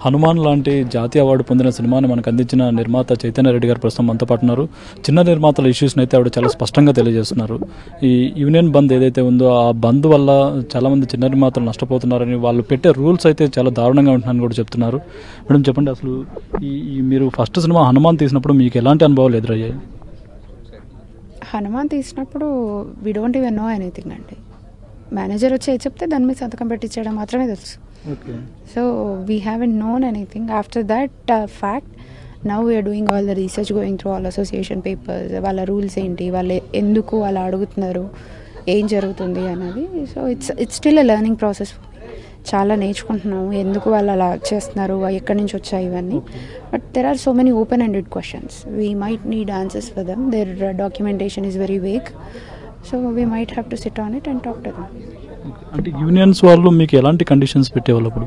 హనుమాన్ లాంటి జాతీయ అవార్డు పొందిన సినిమాని మనకు అందించిన నిర్మాత చైతన్య రెడ్డి గారు ప్రస్తుతం మనతో పాటు ఉన్నారు. చిన్న నిర్మాతల ఇష్యూస్ని అయితే ఆవిడ చాలా స్పష్టంగా తెలియజేస్తున్నారు. ఈ యూనియన్ బంద్ ఏదైతే ఉందో ఆ బంద్ వల్ల చాలామంది చిన్న నిర్మాతలు నష్టపోతున్నారని, వాళ్ళు పెట్టే రూల్స్ అయితే చాలా దారుణంగా ఉంటున్నారని కూడా చెప్తున్నారు. మేడం చెప్పండి, అసలు ఈ మీరు ఫస్ట్ సినిమా హనుమాన్ తీసినప్పుడు మీకు ఎలాంటి అనుభవాలు ఎదురయ్యాయి? హనుమాన్ తీసినప్పుడు we don't even know anything అండి. మేనేజర్ వచ్చి చెప్తే దాని మీద సంతకం పెట్టించడం మాత్రమే తెలుసు. So we haven't known anything. After that fact now we're doing all the research, going through all association papers, వాళ్ళ రూల్స్ ఏంటి, వాళ్ళు ఎందుకు అలా అడుగుతున్నారు, ఏం జరుగుతుంది అన్నది. So it's still a learning process. చాలా నేర్చుకుంటున్నాము, ఎందుకు వాళ్ళు అలా చేస్తున్నారు, ఎక్కడి నుంచి వచ్చాయి ఇవన్నీ. But there are so many open ended questions. We might need answers for them. There documentation is very vague. So we might have to sit on it and talk to them. అంటే unions వాళ్ళు మీకు ఎలాంటి conditions పెట్టేవాళ్ళు అప్పుడు?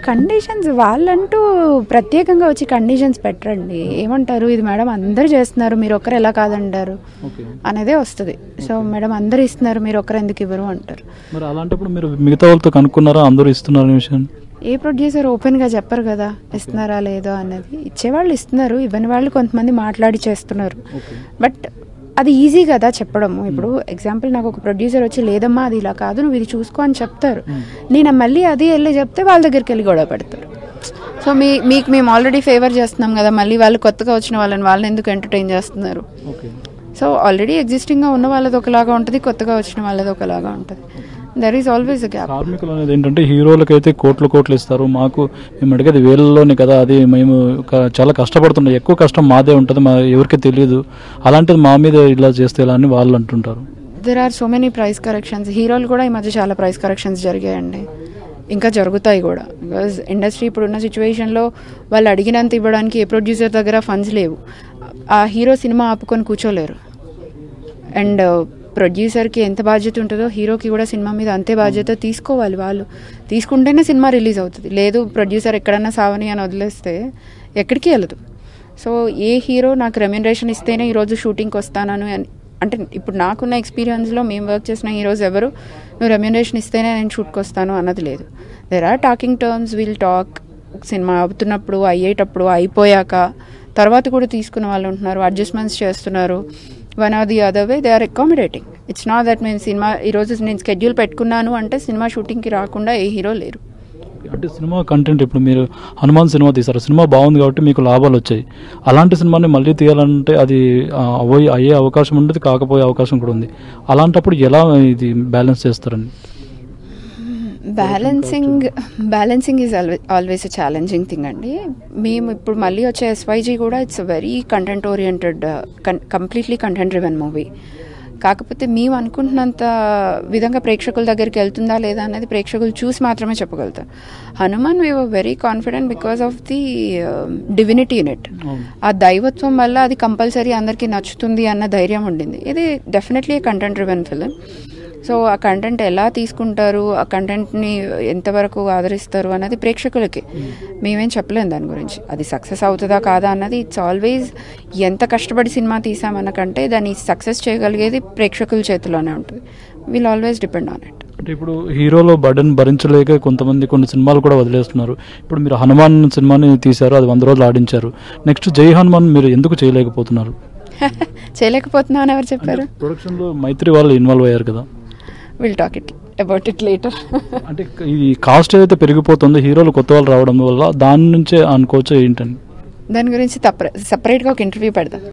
Conditions వాళ్ళంటూ ప్రత్యేకంగా వచ్చి conditions పెట్టరండి. ఏమంటారు, ఇది మేడం అందరూ చేస్తున్నారు, మీరు ఒక్కరు ఎలా కాదంటారు అనేదే వస్తుంది. సో మేడం అందరూ ఇస్తున్నారు, మీరు ఒక్కరు ఎందుకు ఇవ్వరు అంటారు. మరి అలాంటప్పుడు మీరు మిగతా వాళ్ళతో కనుక్కున్నారా అందరూ ఇస్తున్నారనే విషయం? ఏ ప్రొడ్యూసర్ ఓపెన్గా చెప్పరు కదా ఇస్తున్నారా లేదో అన్నది. ఇచ్చేవాళ్ళు ఇస్తున్నారు, ఇవ్వని వాళ్ళు కొంతమంది మాట్లాడి చేస్తున్నారు. బట్ అది ఈజీ కదా చెప్పడము. ఇప్పుడు ఎగ్జాంపుల్ నాకు ఒక ప్రొడ్యూసర్ వచ్చి లేదమ్మా అది ఇలా కాదు, నువ్వు ఇది చూసుకో అని చెప్తారు. నేను మళ్ళీ అది వెళ్ళి చెప్తే వాళ్ళ దగ్గరికి వెళ్ళి గొడవ పెడతారు. సో మీకు మేము ఆల్రెడీ ఫేవర్ చేస్తున్నాం కదా, మళ్ళీ వాళ్ళు కొత్తగా వచ్చిన వాళ్ళని ఎందుకు ఎంటర్టైన్ చేస్తున్నారు? సో ఆల్రెడీ ఎగ్జిస్టింగ్గా ఉన్న వాళ్ళది ఒకలాగా ఉంటుంది, కొత్తగా వచ్చిన వాళ్ళది ఒకలాగా ఉంటుంది. There is always a gap. కార్మికులు అనేది ఏంటంటే హీరోలకైతే కోట్లు ఇస్తారు, మాకు మేము అడిగేది వేలలోనే కదా, అది మేము చాలా కష్టపడుతున్నాం, ఎక్కువ కష్టం మాదే ఉంటుంది, మా ఎవరికి తెలియదు, అలాంటిది మా మీద ఇలా చేస్తే ఇలా అని వాళ్ళు అంటుంటారు. There are so many price corrections. హీరోలు కూడా ఈ మధ్య చాలా ప్రైస్ కరెక్షన్స్ జరిగాయండి, ఇంకా జరుగుతాయి కూడా. బికాజ్ ఇండస్ట్రీ ఇప్పుడున్న సిచ్యువేషన్లో వాళ్ళు అడిగినంత ఇవ్వడానికి ఏ ప్రొడ్యూసర్ దగ్గర ఫండ్స్ లేవు. ఆ హీరో సినిమా ఆపుకొని కూర్చోలేరు. అండ్ ప్రొడ్యూసర్కి ఎంత బాధ్యత ఉంటుందో హీరోకి కూడా సినిమా మీద అంతే బాధ్యత తీసుకోవాలి. వాళ్ళు తీసుకుంటేనే సినిమా రిలీజ్ అవుతుంది. లేదు ప్రొడ్యూసర్ ఎక్కడన్నా సావని అని వదిలేస్తే ఎక్కడికి వెళ్ళదు. సో ఏ హీరో నాకు రెమ్యునరేషన్ ఇస్తేనే ఈరోజు షూటింగ్కి వస్తానని అంటే ఇప్పుడు నాకున్న ఎక్స్పీరియన్స్లో మేము వర్క్ చేసిన హీరోస్ ఎవరు నువ్వు రెమ్యునరేషన్ ఇస్తేనే నేను షూట్కి వస్తాను అన్నది లేదు. There are talking terms, will talk. Cinema అవుతున్నప్పుడు, అయ్యేటప్పుడు, అయిపోయాక తర్వాత కూడా తీసుకున్న వాళ్ళు ఉంటున్నారు, అడ్జస్ట్మెంట్స్ చేస్తున్నారు. One or the other way they are accommodating. It's not that మేము సినిమా ఈరోజు నేను స్కెడ్యూల్ పెట్టుకున్నాను అంటే సినిమా షూటింగ్కి రాకుండా ఏ హీరో లేరు. అంటే సినిమా కంటెంట్ ఇప్పుడు మీరు హనుమాన్ సినిమా తీశారు, సినిమా బాగుంది కాబట్టి మీకు లాభాలు వచ్చాయి. అలాంటి సినిమాని మళ్ళీ తీయాలంటే అది అయ్యే అవకాశం ఉండదు, కాకపోయే అవకాశం కూడా ఉంది. అలాంటప్పుడు ఎలా ఇది బ్యాలెన్స్ చేస్తారండి? Balancing is always a challenging thing అండి. మేము ఇప్పుడు మళ్ళీ వచ్చే ఎస్వైజీ కూడా it's very content oriented, completely content driven movie. కాకపోతే మేము అనుకుంటున్నంత విధంగా ప్రేక్షకుల దగ్గరికి వెళ్తుందా లేదా అనేది ప్రేక్షకులు చూసి మాత్రమే చెప్పగలుగుతారు. Hanuman we were very confident because of the divinity in it. ఆ దైవత్వం వల్ల అది కంపల్సరీ అందరికీ నచ్చుతుంది అన్న ధైర్యం ఉండింది. ఇది definitely content driven film. So ఆ కంటెంట్ ఎలా తీసుకుంటారు, ఆ కంటెంట్ని ఎంతవరకు ఆదరిస్తారు అన్నది ప్రేక్షకులకి. మేమేం చెప్పలేము దాని గురించి. అది సక్సెస్ అవుతుందా కాదా అన్నది ఇట్స్ ఆల్వేస్ ఎంత కష్టపడి సినిమా తీసామన్నకంటే దాన్ని సక్సెస్ చేయగలిగేది ప్రేక్షకుల చేతిలోనే ఉంటుంది. Will always depend on it. అంటే ఇప్పుడు హీరోలో బర్డన్ భరించలేక కొంతమంది కొన్ని సినిమాలు కూడా వదిలేస్తున్నారు. ఇప్పుడు మీరు హనుమాన్ సినిమాని తీశారు, అది 100 రోజులు ఆడించారు. నెక్స్ట్ జై హనుమాన్ మీరు ఎందుకు చేయలేకపోతున్నారు? చేయలేకపోతున్నా అని ఎవరు చెప్పారు? ప్రొడక్షన్లో మైత్రి వాళ్ళు ఇన్వాల్వ్ అయ్యారు కదా. Will talk about it later. అంటే ఈ కాస్ట్ ఏదైతే పెరిగిపోతుందో హీరోలు కొత్త వాళ్ళు రావడం వల్ల దాని నుంచే అనుకోవచ్చు ఏంటండి? దాని గురించి సపరేట్గా ఒక ఇంటర్వ్యూ పెడదాం.